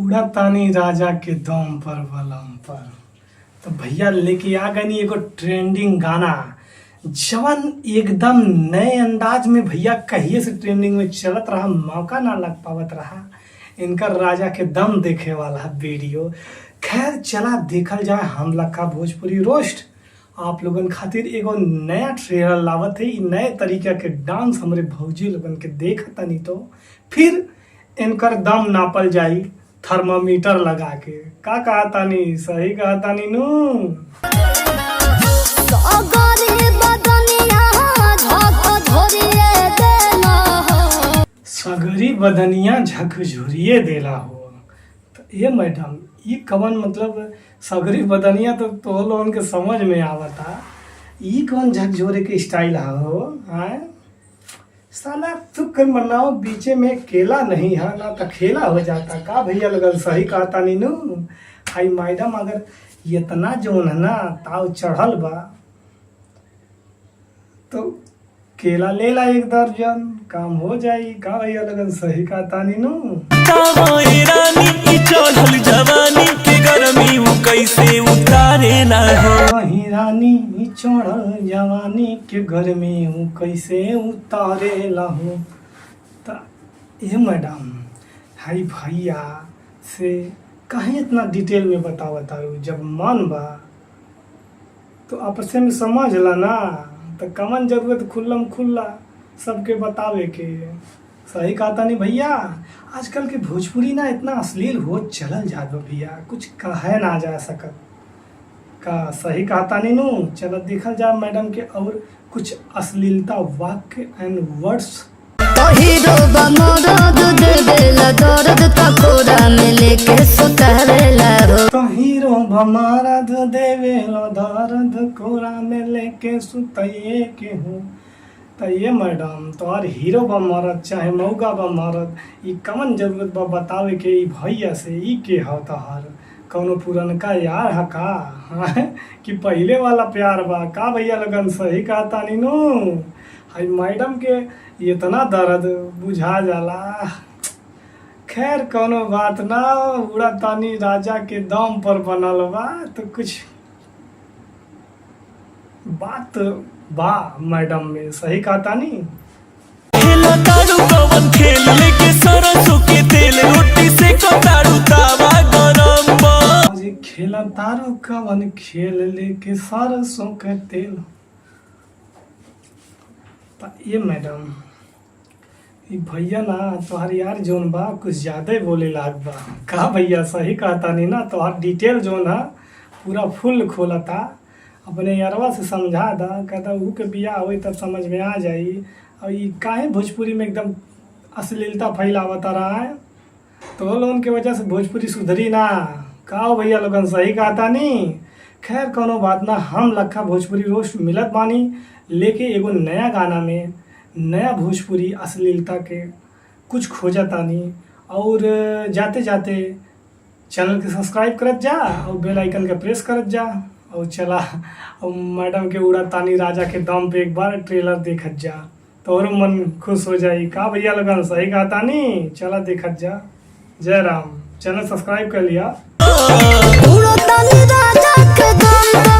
उड़ा तानी राजा के दम पर बलम पर। तो भैया लेके आ गए एगो ट्रेंडिंग गाना जवन एकदम नए अंदाज में भैया कहिए से ट्रेंडिंग में चलत रहा, मौका ना लग पावत रहा इनका राजा के दम देखे वाला वीडियो। खैर चला देखल जाए हम लोग का भोजपुरी रोस्ट आप लोगन खातिर एगो नया ट्रेलर लावत है। नए तरीका के डांस हमरे भौजी लोगन के देखता नहीं तो फिर इनकर दम नापल जाई थर्मामीटर लगा के। का कहा तानी, सही कहा तानी नू। सगरी बदनिया झकझोरिए देला हो। तो ये मैडम ये कवन मतलब सगरी बदनिया तो लोगन के समझ में आवता, ये कौन झकझोरे के स्टाइल हो? हाँ साला तुक मनाओ बीचे में केला नहीं है ना तो खेला हो जाता। का भैया लगल सही कहता नी नू। हाई मैडम अगर इतना जोन है ना ताव चढ़ल बा तो केला ले ला एक दर्जन काम हो जाई। का भैया लगन सही कहता नी नू। जवानी के गरमी कैसे उतारे ना हो, रानी चढ़ल जवानी के गरमी कैसे उतारे ला हो। ये मैडम हाई भैया से कहीं इतना डिटेल में बताओ, जब मन बा तो आपस में समझ ला ना, तो कमन जरूरत खुल्लम खुल्ला सबके बतावे के। सही कहता नहीं भैया, आजकल के भोजपुरी ना इतना अश्लील हो चलल जात भैया, कुछ कहे ना जा सकत। का सही कहता नहीं नू। चलो देखल जा मैडम के और कुछ अश्लीलता वाक्य एंड वर्ड्स। तो हीरो बमरद देवेला दर्द तकोरा में लेके सुतावेला हो। तो हीरो बमरद देवेला दर्द कोरा में लेके सुतइए के हो। तो ये मैडम तोहर हीरो बा मरद चाहे मौगा बा मरद, ई कमन जरूरत बा बतावे के ई भैया से ई के हो तोहर कौनो पुरनका यार है का? हाँ? कि पहले वाला प्यार बा? का भैया लगन सही कहता नी नू। हाई मैडम के इतना दर्द बुझा जाला। खैर कौनो बात ना, उड़ा तानी राजा के दम पर बनल बा तो कुछ बात बा मैडम में। सही कहता नी। खेला तारू कवन खेल लेके सरसों के तेल रोटी से कतारू तावा गरम बा। खेला तारू कवन खेल लेके सरसों के तेल। ये मैडम ये भैया ना तोहार यार जोन बा कुछ ज्यादा ही बोले लाग बा। का भैया सही कहता नहीं ना, तोहार डिटेल जोन है पूरा फुल खोलता। अपने यारवा से समझा दा, कहता ऊ के बिया हो तब समझ में आ जाई। और ये काहे भोजपुरी में एकदम अश्लीलता फैलावता रहा है, तो लोगन के वजह से भोजपुरी सुधरी ना। का भैया लोगन सही कहता नहीं। खैर कोनो बात ना, हम लखा भोजपुरी रोस्ट मिलत बानी लेके एगो नया गाना में नया भोजपुरी अश्लीलता के कुछ खोजतानी। और जाते जाते चैनल के सब्सक्राइब करत जा और बेल आइकन के प्रेस करत जा। और चला और मैडम के उड़ा तानी राजा के दम पे एक बार ट्रेलर देखत जा तो और मन खुश हो जाई। का भैया लगन सही कहता नहीं। चला देखत जा। जय राम। चैनल सब्सक्राइब कर लिया। उड़ा तानी राजा के दम पर